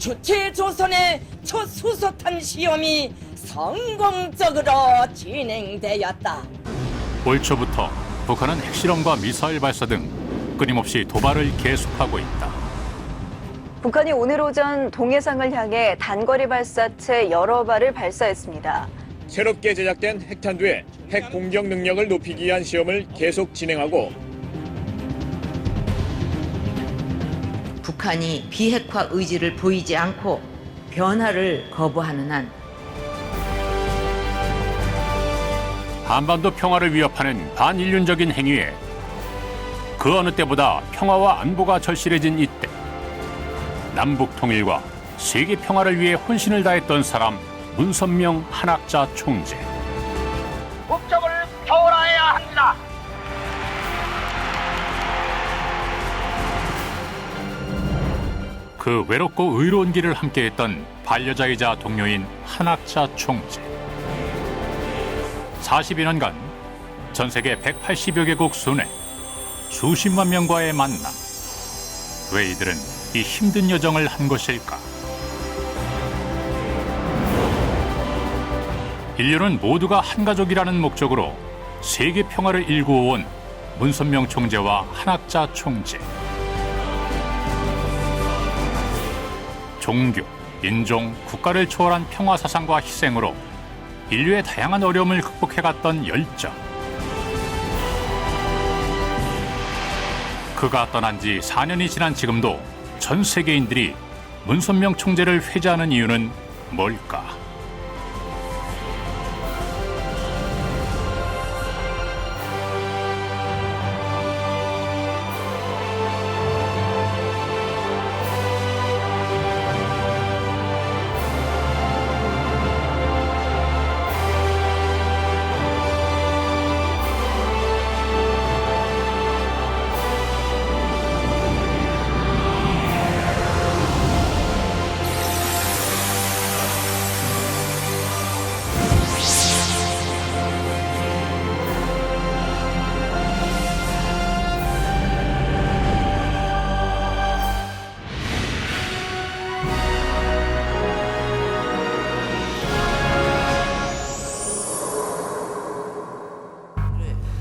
주체조선의 첫 수소탄 시험이 성공적으로 진행되었다. 올 초부터 북한은 핵실험과 미사일 발사 등 끊임없이 도발을 계속하고 있다. 북한이 오늘 오전 동해상을 향해 단거리 발사체 여러 발을 발사했습니다. 새롭게 제작된 핵탄두의 핵 공격 능력을 높이기 위한 시험을 계속 진행하고 북한이 비핵화 의지를 보이지 않고 변화를 거부하는 한 한반도 평화를 위협하는 반인륜적인 행위에 그 어느 때보다 평화와 안보가 절실해진 이때 남북 통일과 세계 평화를 위해 혼신을 다했던 사람 문선명 한학자 총재. 국적을 초월해야 합니다. 그 외롭고 의로운 길을 함께했던 반려자이자 동료인 한학자 총재. 42년간 전 세계 180여 개국 순회 수십만 명과의 만남. 왜 이들은 이 힘든 여정을 한 것일까? 인류는 모두가 한 가족이라는 목적으로 세계 평화를 일구어온 문선명 총재와 한학자 총재. 종교, 인종, 국가를 초월한 평화 사상과 희생으로 인류의 다양한 어려움을 극복해갔던 열정. 그가 떠난 지 4년이 지난 지금도 전 세계인들이 문선명 총재를 회자하는 이유는 뭘까?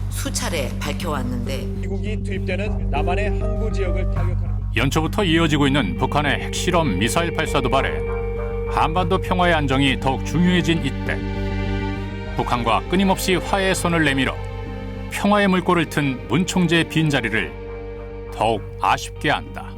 수차례 밝혀왔는데 미국이 투입되는 남한의 항구 지역을 타격하는 것. 연초부터 이어지고 있는 북한의 핵실험 미사일 발사 도발에 한반도 평화의 안정이 더욱 중요해진 이때 북한과 끊임없이 화해의 손을 내밀어 평화의 물꼬를 튼 문 총재의 빈자리를 더욱 아쉽게 한다.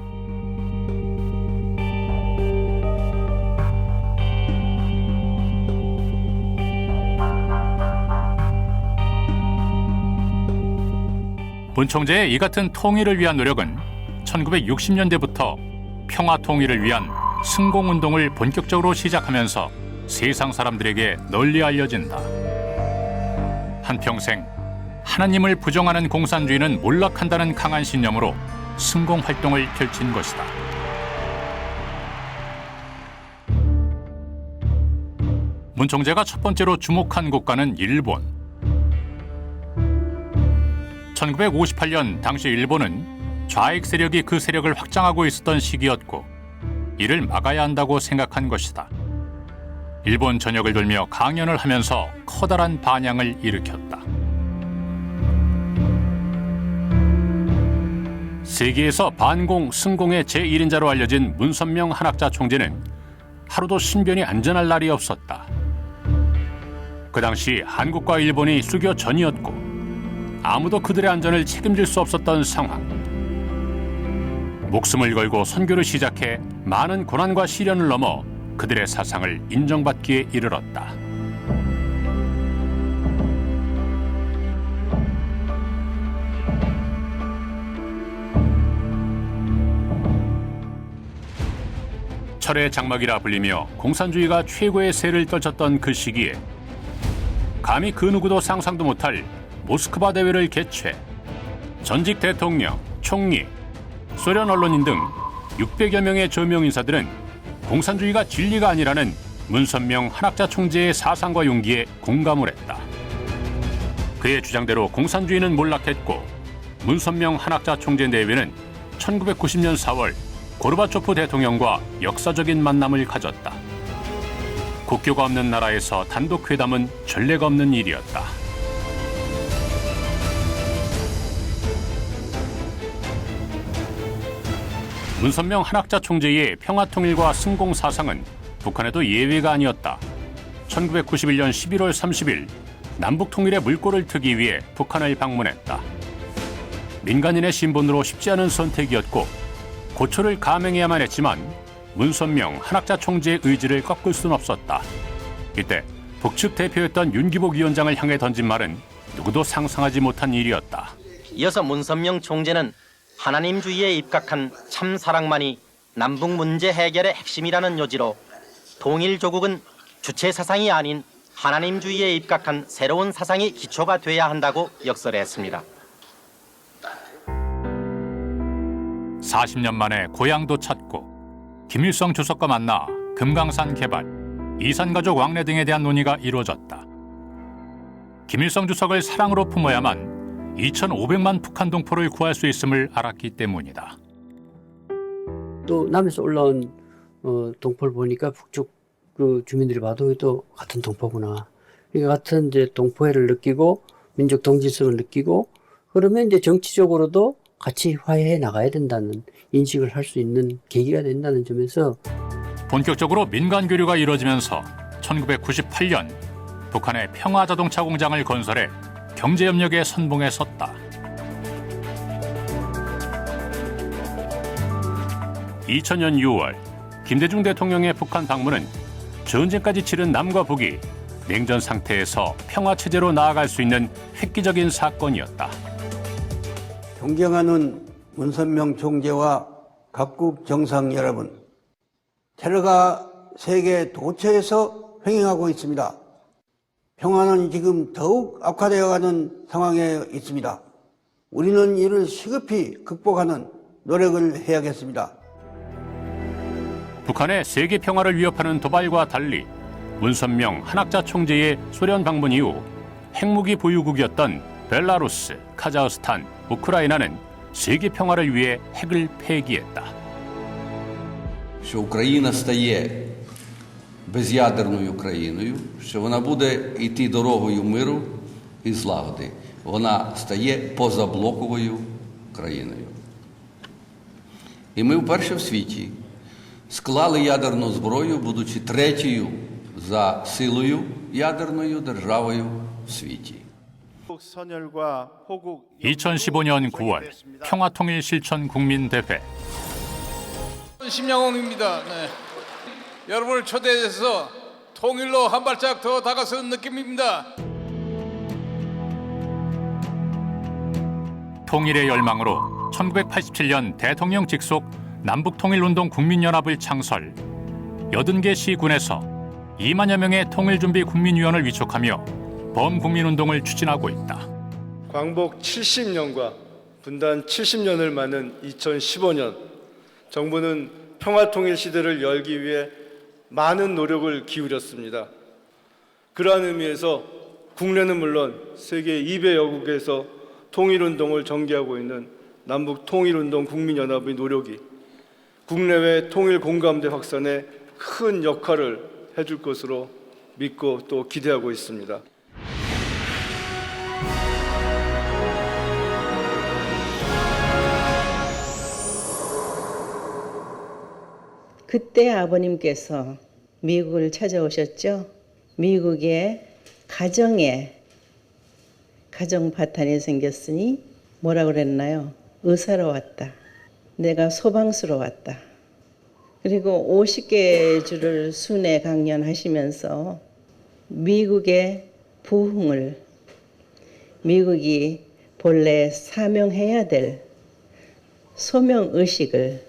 문 총재의 이 같은 통일을 위한 노력은 1960년대부터 평화 통일을 위한 승공운동을 본격적으로 시작하면서 세상 사람들에게 널리 알려진다. 한평생 하나님을 부정하는 공산주의는 몰락한다는 강한 신념으로 승공활동을 펼친 것이다. 문 총재가 첫 번째로 주목한 국가는 일본. 1958년 당시 일본은 좌익 세력이 그 세력을 확장하고 있었던 시기였고 이를 막아야 한다고 생각한 것이다. 일본 전역을 돌며 강연을 하면서 커다란 반향을 일으켰다. 세계에서 반공, 승공의 제1인자로 알려진 문선명 한학자 총재는 하루도 신변이 안전할 날이 없었다. 그 당시 한국과 일본이 수교 전이었고 아무도 그들의 안전을 책임질 수 없었던 상황. 목숨을 걸고 선교를 시작해 많은 고난과 시련을 넘어 그들의 사상을 인정받기에 이르렀다. 철의 장막이라 불리며 공산주의가 최고의 세를 떨쳤던 그 시기에 감히 그 누구도 상상도 못할 모스크바 대회를 개최, 전직 대통령, 총리, 소련 언론인 등 600여 명의 저명 인사들은 공산주의가 진리가 아니라는 문선명 한학자 총재의 사상과 용기에 공감을 했다. 그의 주장대로 공산주의는 몰락했고 문선명 한학자 총재 내외는 1990년 4월 고르바초프 대통령과 역사적인 만남을 가졌다. 국교가 없는 나라에서 단독 회담은 전례가 없는 일이었다. 문선명 한학자 총재의 평화통일과 승공사상은 북한에도 예외가 아니었다. 1991년 11월 30일 남북통일의 물꼬를 트기 위해 북한을 방문했다. 민간인의 신분으로 쉽지 않은 선택이었고 고초를 감행해야만 했지만 문선명 한학자 총재의 의지를 꺾을 수는 없었다. 이때 북측 대표였던 윤기복 위원장을 향해 던진 말은 누구도 상상하지 못한 일이었다. 이어서 문선명 총재는 하나님주의에 입각한 참 사랑만이 남북 문제 해결의 핵심이라는 요지로 통일 조국은 주체 사상이 아닌 하나님주의에 입각한 새로운 사상이 기초가 돼야 한다고 역설했습니다. 40년 만에 고향도 찾고 김일성 주석과 만나 금강산 개발, 이산가족 왕래 등에 대한 논의가 이루어졌다. 김일성 주석을 사랑으로 품어야만 2,500만 북한 동포를 구할 수 있음을 알았기 때문이다. 또 남에서 올라온 동포를 보니까 북쪽 그 주민들이 봐도 또 같은 동포구나. 그러니까 같은 이제 동포애를 느끼고 민족 동질성을 느끼고 그러면 이제 정치적으로도 같이 화해해 나가야 된다는 인식을 할 수 있는 계기가 된다는 점에서 본격적으로 민간 교류가 이루어지면서 1998년 북한의 평화자동차 공장을 건설해 경제협력의 선봉에 섰다. 2000년 6월 김대중 대통령의 북한 방문은 전쟁까지 치른 남과 북이 냉전 상태에서 평화체제로 나아갈 수 있는 획기적인 사건이었다. 존경하는 문선명 총재와 각국 정상 여러분, 테러가 세계 도처에서 횡행하고 있습니다. 평화는 지금 더욱 악화되어가는 상황에 있습니다. 우리는 이를 시급히 극복하는 노력을 해야겠습니다. 북한의 세계 평화를 위협하는 도발과 달리 문선명 한학자 총재의 소련 방문 이후 핵무기 보유국이었던 벨라루스, 카자흐스탄, 우크라이나는 세계 평화를 위해 핵을 폐기했다. Що Україна стає без'ядерною країною, що вона буде йти дорогою миру і злагоди. Вона стає позаблоковою країною. І ми вперше в світі склали ядерну зброю, будучи третьою за силою ядерною державою в світі. 2015년 9월 평화통일 실천 국민대회. 심양홍입니다. 네. 여러분을 초대해서 통일로 한 발짝 더 다가선 느낌입니다. 통일의 열망으로 1987년 대통령 직속 남북통일운동 국민연합을 창설, 80개 시군에서 2만여 명의 통일준비 국민위원을 위촉하며 범국민운동을 추진하고 있다. 광복 70년과 분단 70년을 맞는 2015년, 정부는 평화통일 시대를 열기 위해 많은 노력을 기울였습니다. 그러한 의미에서 국내는 물론 세계 200여국에서 통일운동을 전개하고 있는 남북통일운동 국민연합의 노력이 국내외 통일 공감대 확산에 큰 역할을 해줄 것으로 믿고 또 기대하고 있습니다. 그때 아버님께서 미국을 찾아오셨죠. 미국의 가정 파탄이 생겼으니 뭐라 그랬나요? 의사로 왔다. 내가 소방수로 왔다. 그리고 50개 주를 순회 강연하시면서 미국의 부흥을, 미국이 본래 사명해야 될 소명의식을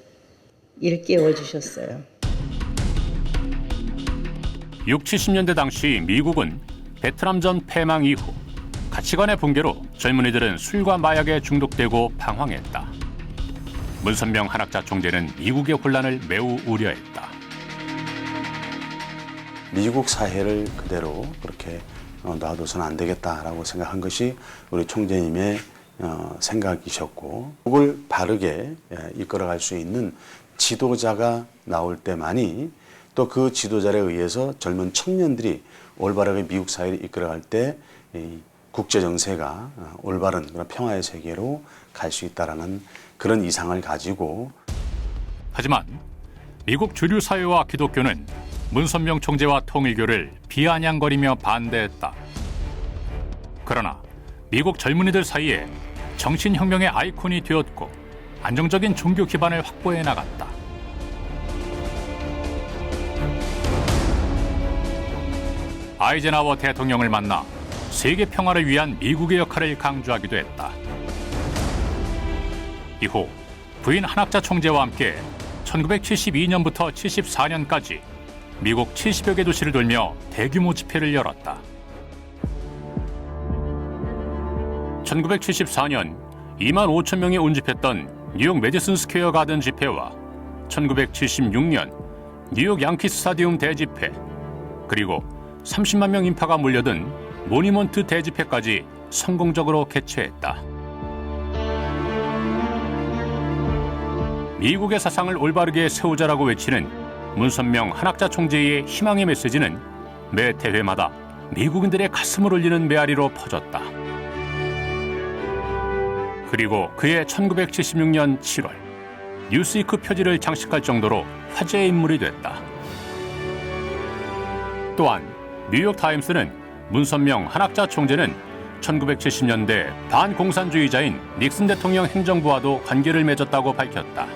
일깨워 주셨어요. 60, 70년대 당시 미국은 베트남전 패망 이후 가치관의 붕괴로 젊은이들은 술과 마약에 중독되고 방황했다. 문선명 한학자 총재는 미국의 혼란을 매우 우려했다. 미국 사회를 그대로 그렇게 놔둬서는 안 되겠다라고 생각한 것이 우리 총재님의 생각이셨고, 그걸 바르게 이끌어갈 수 있는 지도자가 나올 때만이 또 그 지도자에 의해서 젊은 청년들이 올바르게 미국 사회를 이끌어갈 때 국제 정세가 올바른 그런 평화의 세계로 갈 수 있다라는 그런 이상을 가지고. 하지만 미국 주류 사회와 기독교는 문선명 총재와 통일교를 비아냥거리며 반대했다. 그러나 미국 젊은이들 사이에 정신혁명의 아이콘이 되었고 안정적인 종교 기반을 확보해 나갔다. 아이젠하워 대통령을 만나 세계 평화를 위한 미국의 역할을 강조하기도 했다. 이후 부인 한학자 총재와 함께 1972년부터 74년까지 미국 70여 개 도시를 돌며 대규모 집회를 열었다. 1974년 2만 5천 명이 운집했던 뉴욕 매디슨 스퀘어 가든 집회와 1976년 뉴욕 양키 스타디움 대집회, 그리고 30만 명 인파가 몰려든 모니먼트 대집회까지 성공적으로 개최했다. 미국의 사상을 올바르게 세우자라고 외치는 문선명 한학자 총재의 희망의 메시지는 매 대회마다 미국인들의 가슴을 울리는 메아리로 퍼졌다. 그리고 그해 1976년 7월 뉴스위크 표지를 장식할 정도로 화제의 인물이 됐다. 또한 뉴욕타임스는 문선명 한학자 총재는 1970년대 반공산주의자인 닉슨 대통령 행정부와도 관계를 맺었다고 밝혔다.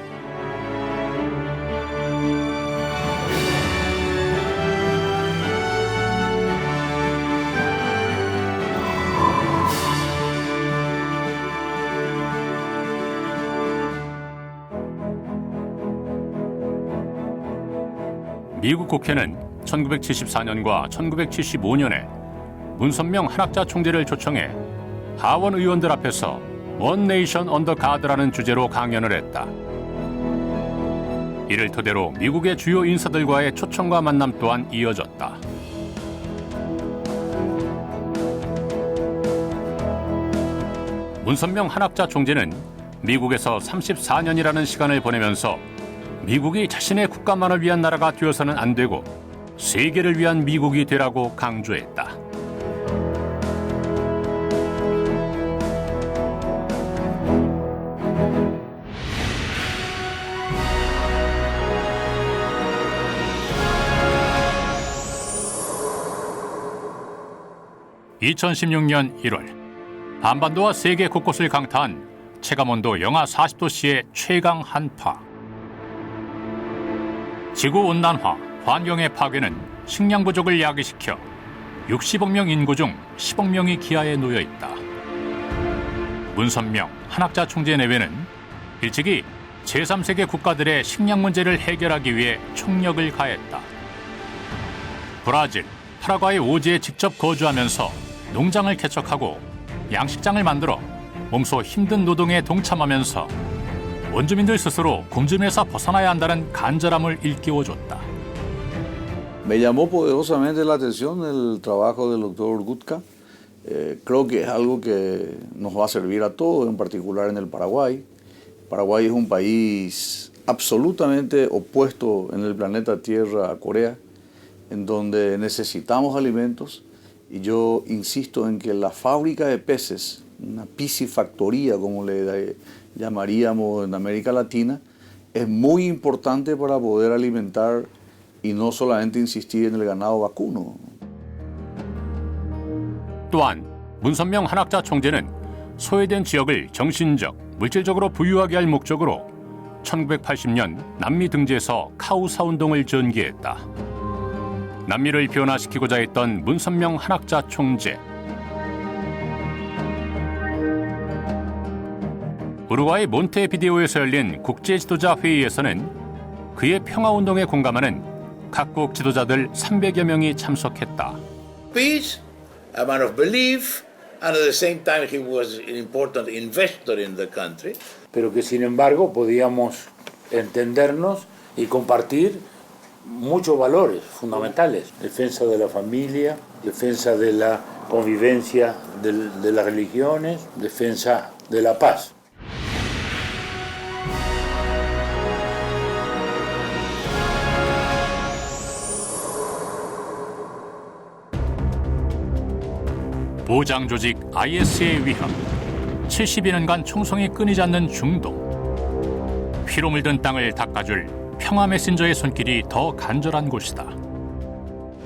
미국 국회는 1974년과 1975년에 문선명 한학자 총재를 초청해 하원 의원들 앞에서 원 네이션 언더 가드라는 주제로 강연을 했다. 이를 토대로 미국의 주요 인사들과의 초청과 만남 또한 이어졌다. 문선명 한학자 총재는 미국에서 34년이라는 시간을 보내면서 미국이 자신의 국가만을 위한 나라가 되어서는 안 되고 세계를 위한 미국이 되라고 강조했다. (2016년 1월) 한반도와 세계 곳곳을 강타한 체감온도 영하 40도씨의 최강 한파. 지구온난화, 환경의 파괴는 식량 부족을 야기시켜 60억 명 인구 중 10억 명이 기아에 놓여 있다. 문선명 한학자 총재 내외는 일찍이 제3세계 국가들의 식량 문제를 해결하기 위해 총력을 가했다. 브라질, 파라과이 오지에 직접 거주하면서 농장을 개척하고 양식장을 만들어 몸소 힘든 노동에 동참하면서 원주민들 스스로 굶주림에서 벗어나야 한다는 간절함을 일깨워줬다. Me llamó poderosamente la atención el trabajo del doctor Gutka. Creo que es algo que nos va a servir a todos, en particular en el Paraguay. Paraguay es un país absolutamente opuesto en el planeta Tierra a Corea, en donde necesitamos alimentos. Y yo insisto en que la fábrica de peces, una piscifactoría como le llamaríamos en América Latina, es muy importante para poder alimentar y no solamente insistir en el ganado vacuno. 또한 문선명 한학자 총재는 소외된 지역을 정신적, 물질적으로 부유하게 할 목적으로 1980년 남미 등지에서 카우사 운동을 전개했다. 남미를 변화시키고자 했던 문선명 한학자 총재. 우루과이 몬테비데오에서 열린 국제지도자 회의에서는 그의 평화운동에 공감하는 각국 지도자들 300여 명이 참석했다. Peace, a man of belief, and at the same time he was an important investor in the country. Pero que sin embargo podíamos entendernos y compartir muchos valores fundamentales. Defensa de la familia, defensa de la convivencia de las religiones, defensa de la paz. 무장 조직 IS의 위협, 72년간 총성이 끊이지 않는 중동. 피로 물든 땅을 닦아줄 평화 메신저의 손길이 더 간절한 곳이다.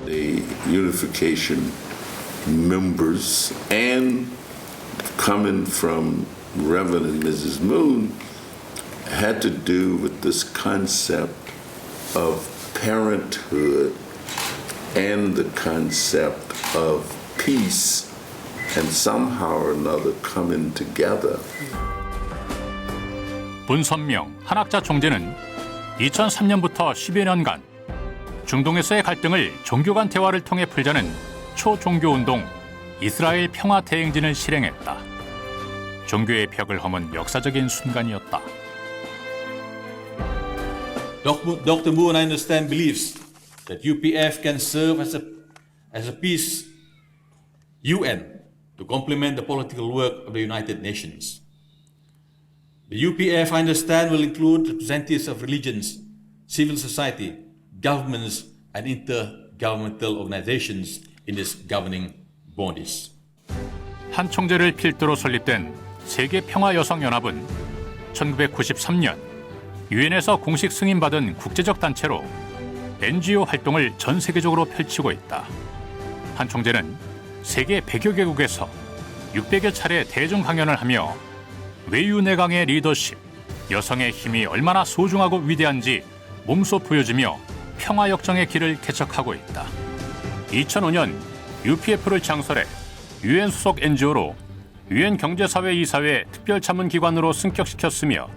The unification members and coming from Reverend and Mrs. Moon had to do with this concept of parenthood and the concept of peace and somehow or another coming together. 문선명 한학자 총재는 2003년부터 10여 년간 중동에서의 갈등을 종교 간 대화를 통해 풀자는 초종교운동 이스라엘 평화대행진을 실행했다. 종교의 벽을 허문 역사적인 순간이었다. Dr. Moon, I understand, believes that UPF can serve as a peace UN to complement the political work of the United Nations. The UPF, I understand, will include representatives of religions, civil society, governments, and intergovernmental organizations in its governing bodies. 한 총재를 필두로 설립된 세계평화여성연합은 1993년 유엔에서 공식 승인받은 국제적 단체로 NGO 활동을 전 세계적으로 펼치고 있다. 한 총재는 세계 100여 개국에서 600여 차례 대중 강연을 하며 외유내강의 리더십, 여성의 힘이 얼마나 소중하고 위대한지 몸소 보여주며 평화역정의 길을 개척하고 있다. 2005년 UPF를 창설해 유엔 소속 NGO로 유엔 경제사회 이사회 특별자문기관으로 승격시켰으며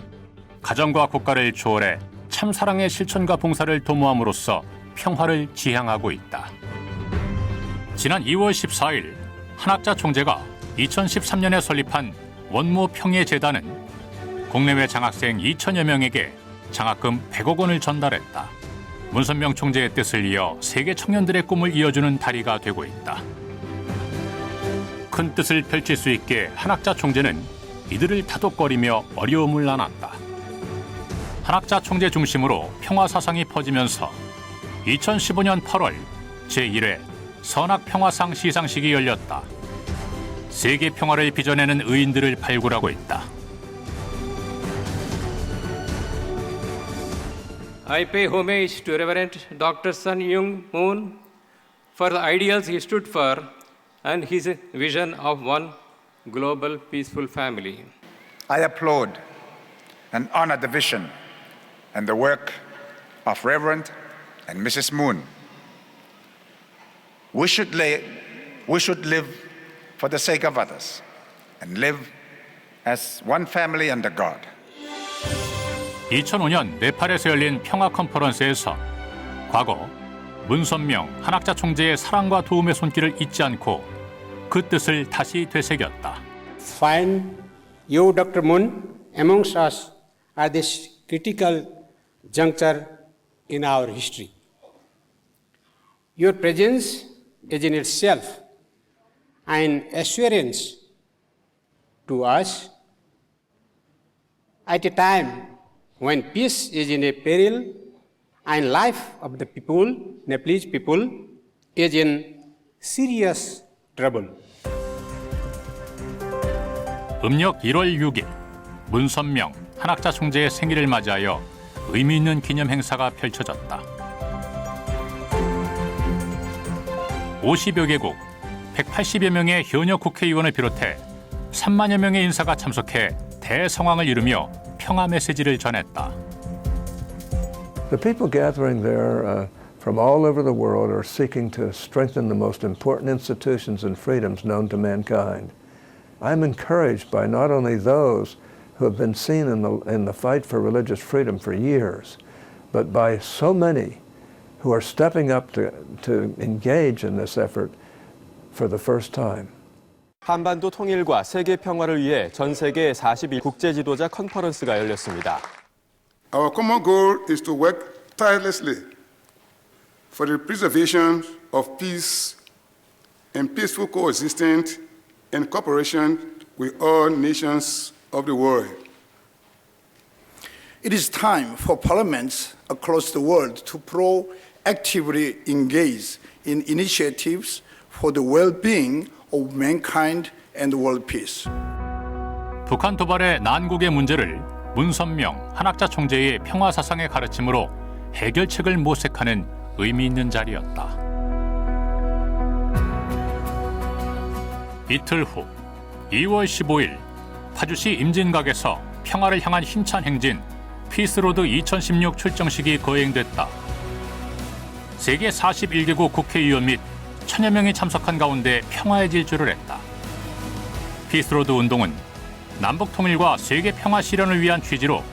가정과 국가를 초월해 참사랑의 실천과 봉사를 도모함으로써 평화를 지향하고 있다. 지난 2월 14일 한학자 총재가 2013년에 설립한 원모 평해재단은 국내외 장학생 2천여 명에게 장학금 100억 원을 전달했다. 문선명 총재의 뜻을 이어 세계 청년들의 꿈을 이어주는 다리가 되고 있다. 큰 뜻을 펼칠 수 있게 한학자 총재는 이들을 다독거리며 어려움을 나눴다. 한학자 총재 중심으로 평화 사상이 퍼지면서 2015년 8월 제1회 선학평화상 시상식이 열렸다. 세계 평화를 빚어내는 의인들을 발굴하고 있다. I pay homage to Reverend Dr. Sun Myung Moon for the ideals he stood for and his vision of one global peaceful family. I applaud and honor the vision and the work of Reverend and Mrs. Moon. We should live for the sake of others and live as one family under God. 2005년 네팔에서 열린 평화 컨퍼런스에서 과거 문선명 한학자 총재의 사랑과 도움의 손길을 잊지 않고 그 뜻을 다시 되새겼다. Find you, Dr. Moon, amongst us at this critical juncture in our history. Your presence is in itself an assurance to us at a time when peace is in a peril and life of the people, Nepalese people, is in serious trouble. 음력 1월 6일 문선명 한학자 총재의 생일을 맞이하여 의미 있는 기념 행사가 펼쳐졌다. 50여 개국 180여 명의 현역 국회의원을 비롯해 3만여 명의 인사가 참석해 대성황을 이루며 평화 메시지를 전했다. The people gathering there from all over the world are seeking to strengthen the most important institutions and freedoms known to mankind. I'm encouraged by not only those who have been seen in the fight for religious freedom for years, but by so many who are stepping up to engage in this effort for the first time. 한반도 통일과 세계 평화를 위해 전 세계 42 국제 지도자 컨퍼런스가 열렸습니다. Our common goal is to work tirelessly for the preservation of peace and peaceful coexistence and cooperation with all nations of the world. It is time for parliaments across the world to proactively engage in initiatives for the well-being of mankind and world peace. 북한 도발의 난국의 문제를 문선명 한학자 총재의 평화 사상의 가르침으로 해결책을 모색하는 의미 있는 자리였다. 이틀 후 2월 15일 파주시 임진각에서 평화를 향한 힘찬 행진 피스로드 2016 출정식이 거행됐다. 세계 41개국 국회의원 및 1000여 명이 참석한 가운데 평화의 질주를 했다. 피스로드 운동은 남북 통일과 세계 평화 실현을 위한 취지로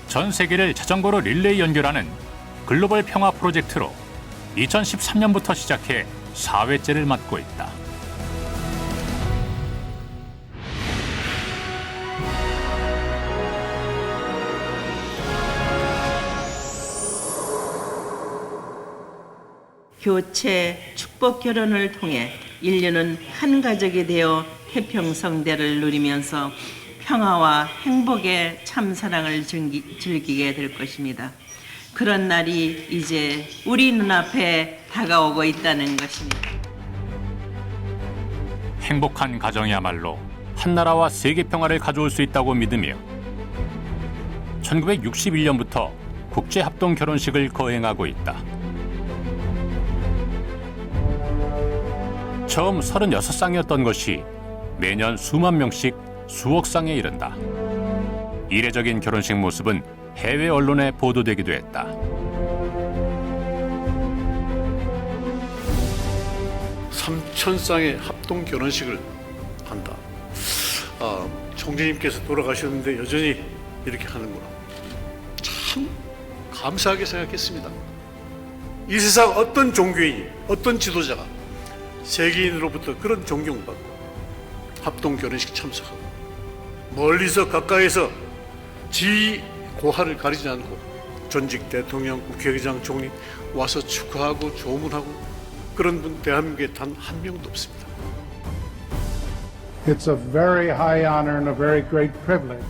전 세계를 자전거로 릴레이 연결하는 글로벌 평화 프로젝트로 2013년부터 시작해 4회째를 맞고 있다. 교체, 축복 결혼을 통해 인류는 한 가족이 되어 태평성대를 누리면서 평화와 행복의 참사랑을 즐기게 될 것입니다. 그런 날이 이제 우리 눈앞에 다가오고 있다는 것입니다. 행복한 가정이야말로 한나라와 세계 평화를 가져올 수 있다고 믿으며 1961년부터 국제합동 결혼식을 거행하고 있다. 처음 36쌍이었던 것이 매년 수만 명씩 수억 쌍에 이른다. 이례적인 결혼식 모습은 해외 언론에 보도되기도 했다. (3,000쌍의) 합동 결혼식을 한다. 총재님께서 돌아가셨는데 여전히 이렇게 하는구나. 참 감사하게 생각했습니다. 이 세상 어떤 종교인이, 어떤 지도자가 세계인으로부터 그런 존경받고 합동 결혼식 참석하고 멀리서 가까이서 지 고하를 가리지 않고 전직 대통령, 국회의장, 총리 와서 축하하고 조문하고 그런 분 대한민국에 단 한 명도 없습니다. It's a very high honor and a very great privilege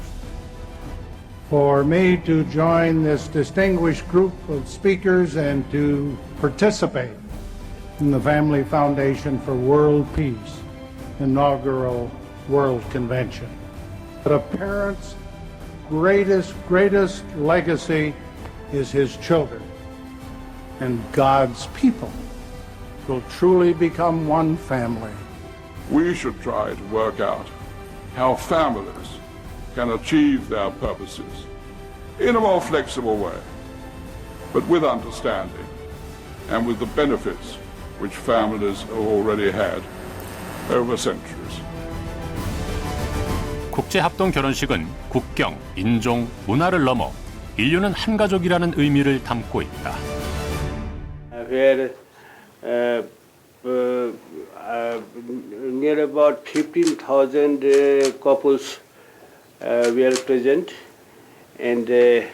for me to join this distinguished group of speakers and to participate in the Family Foundation for World Peace inaugural World Convention. But a parent's greatest legacy is his children, and God's people will truly become one family. We should try to work out how families can achieve their purposes in a more flexible way, but with understanding and with the benefits which families have already had over centuries. 국제합동 결혼식은 국경, 인종, 문화를 넘어 인류는 한 가족이라는 의미를 담고 있다. Where near about 15,000 couples were present, and they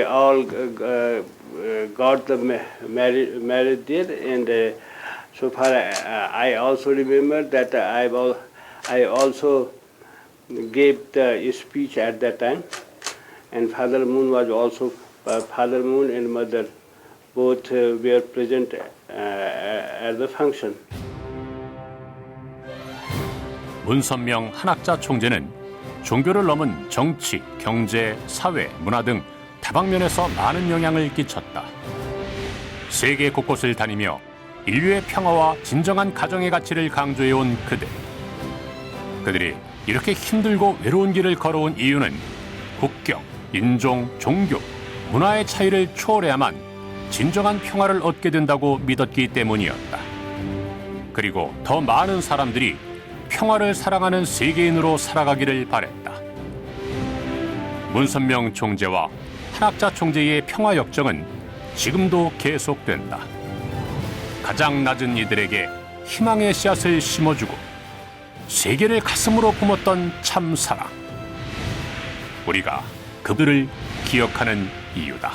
all got the married there. And so far, I also remember that I also gave the speech at that time, and Father Moon was also Father Moon and Mother both were present at the function. 문선명 한학자 총재는 종교를 넘은 정치, 경제, 사회, 문화 등 다방면에서 많은 영향을 끼쳤다. 세계 곳곳을 다니며 인류의 평화와 진정한 가정의 가치를 강조해온 그들. 그들이 이렇게 힘들고 외로운 길을 걸어온 이유는 국경, 인종, 종교, 문화의 차이를 초월해야만 진정한 평화를 얻게 된다고 믿었기 때문이었다. 그리고 더 많은 사람들이 평화를 사랑하는 세계인으로 살아가기를 바랬다. 문선명 총재와 한학자 총재의 평화 역정은 지금도 계속된다. 가장 낮은 이들에게 희망의 씨앗을 심어주고 세계를 가슴으로 품었던 참사랑. 우리가 그들을 기억하는 이유다.